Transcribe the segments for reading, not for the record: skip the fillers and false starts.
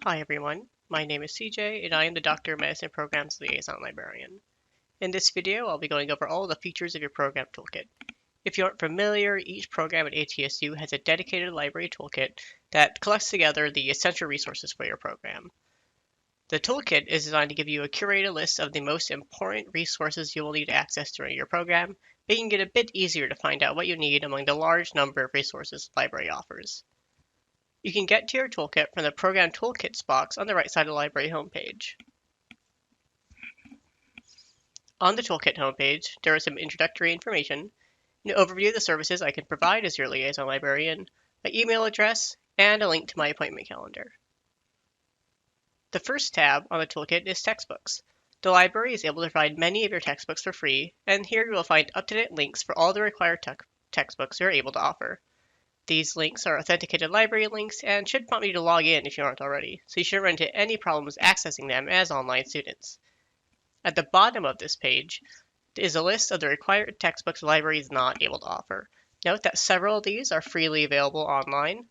Hi everyone, my name is CJ and I am the Doctor of Medicine Programs Liaison Librarian. In this video, I'll be going over all the features of your program toolkit. If you aren't familiar, each program at ATSU has a dedicated library toolkit that collects together the essential resources for your program. The toolkit is designed to give you a curated list of the most important resources you will need access during your program, making it a bit easier to find out what you need among the large number of resources the library offers. You can get to your toolkit from the Program Toolkits box on the right side of the library homepage. On the toolkit homepage, there is some introductory information, an overview of the services I can provide as your liaison librarian, my email address, and a link to my appointment calendar. The first tab on the toolkit is textbooks. The library is able to provide many of your textbooks for free, and here you will find up-to-date links for all the required textbooks we are able to offer. These links are authenticated library links and should prompt you to log in if you aren't already, so you shouldn't run into any problems accessing them as online students. At the bottom of this page is a list of the required textbooks the library is not able to offer. Note that several of these are freely available online,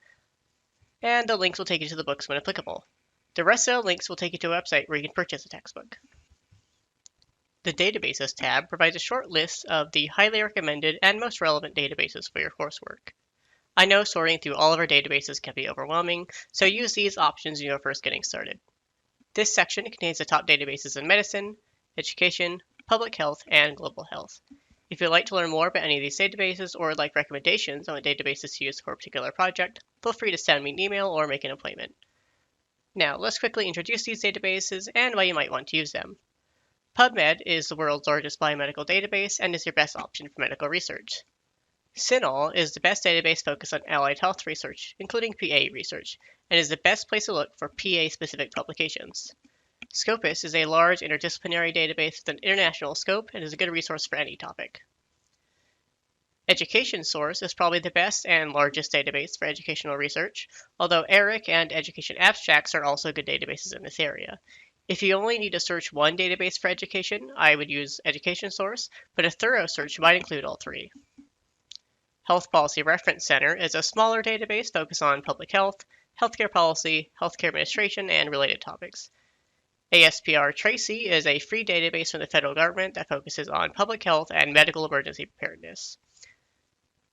and the links will take you to the books when applicable. The rest of the links will take you to a website where you can purchase a textbook. The Databases tab provides a short list of the highly recommended and most relevant databases for your coursework. I know sorting through all of our databases can be overwhelming, so use these options when you're first getting started. This section contains the top databases in medicine, education, public health, and global health. If you'd like to learn more about any of these databases or would like recommendations on what databases to use for a particular project, feel free to send me an email or make an appointment. Now, let's quickly introduce these databases and why you might want to use them. PubMed is the world's largest biomedical database and is your best option for medical research. CINAHL is the best database focused on allied health research, including PA research, and is the best place to look for PA-specific publications. Scopus is a large interdisciplinary database with an international scope and is a good resource for any topic. Education Source is probably the best and largest database for educational research, although ERIC and Education Abstracts are also good databases in this area. If you only need to search one database for education, I would use Education Source, but a thorough search might include all three. Health Policy Reference Center is a smaller database focused on public health, healthcare policy, healthcare administration, and related topics. ASPR Tracy is a free database from the federal government that focuses on public health and medical emergency preparedness.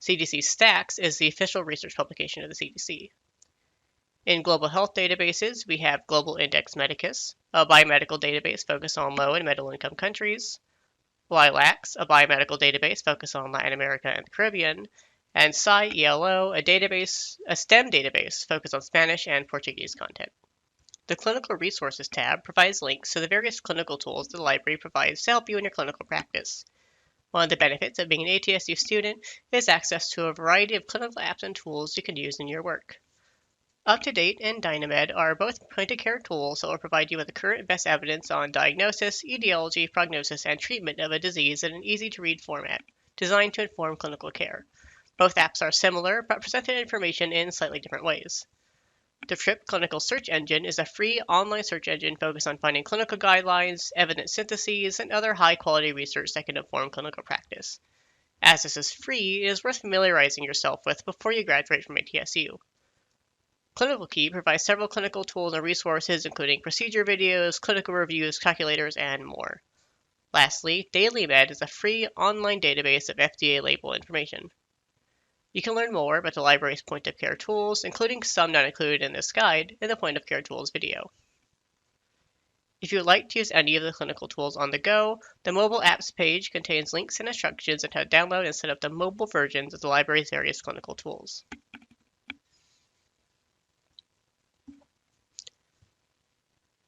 CDC Stacks is the official research publication of the CDC. In global health databases, we have Global Index Medicus, a biomedical database focused on low and middle-income countries, LILACS, a biomedical database focused on Latin America and the Caribbean, and SciELO, a STEM database focused on Spanish and Portuguese content. The Clinical Resources tab provides links to the various clinical tools the library provides to help you in your clinical practice. One of the benefits of being an ATSU student is access to a variety of clinical apps and tools you can use in your work. UpToDate and Dynamed are both point-of-care tools that will provide you with the current best evidence on diagnosis, etiology, prognosis, and treatment of a disease in an easy-to-read format, designed to inform clinical care. Both apps are similar, but present the information in slightly different ways. The TRIP Clinical Search Engine is a free online search engine focused on finding clinical guidelines, evidence syntheses, and other high-quality research that can inform clinical practice. As this is free, it is worth familiarizing yourself with before you graduate from ATSU. Clinical Key provides several clinical tools and resources, including procedure videos, clinical reviews, calculators, and more. Lastly, DailyMed is a free online database of FDA label information. You can learn more about the library's point-of-care tools, including some not included in this guide, in the point-of-care tools video. If you would like to use any of the clinical tools on the go, the mobile apps page contains links and instructions on how to download and set up the mobile versions of the library's various clinical tools.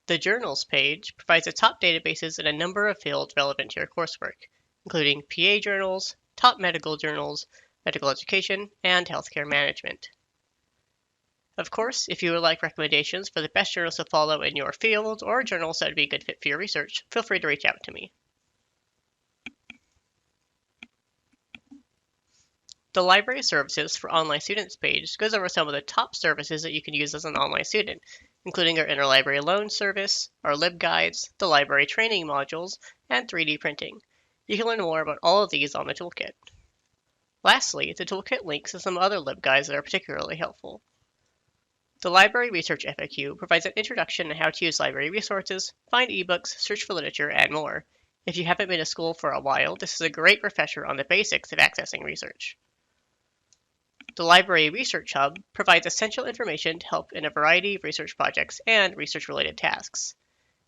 The Journals page provides the top databases in a number of fields relevant to your coursework, including PA journals, top medical journals, medical education, and healthcare management. Of course, if you would like recommendations for the best journals to follow in your field or journals that would be a good fit for your research, feel free to reach out to me. The Library Services for Online Students page goes over some of the top services that you can use as an online student, including our interlibrary loan service, our LibGuides, the library training modules, and 3D printing. You can learn more about all of these on the toolkit. Lastly, the toolkit links to some other LibGuides that are particularly helpful. The Library Research FAQ provides an introduction on how to use library resources, find ebooks, search for literature, and more. If you haven't been to school for a while, this is a great refresher on the basics of accessing research. The Library Research Hub provides essential information to help in a variety of research projects and research-related tasks.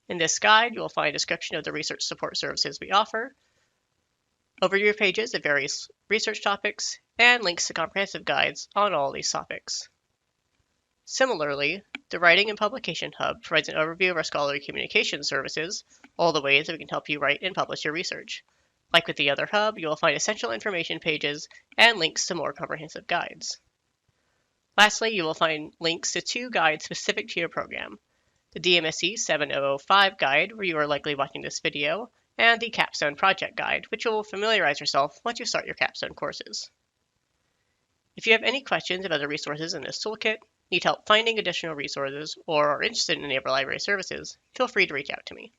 In this guide, you will find a description of the research support services we offer, overview pages of various research topics, and links to comprehensive guides on all these topics. Similarly, the Writing and Publication Hub provides an overview of our scholarly communication services, all the ways that we can help you write and publish your research. Like with the other hub, you will find essential information pages and links to more comprehensive guides. Lastly, you will find links to 2 guides specific to your program. The DMSc 7005 guide, where you are likely watching this video, and the Capstone Project Guide, which will familiarize yourself once you start your capstone courses. If you have any questions about the resources in this toolkit, need help finding additional resources, or are interested in any of our library services, feel free to reach out to me.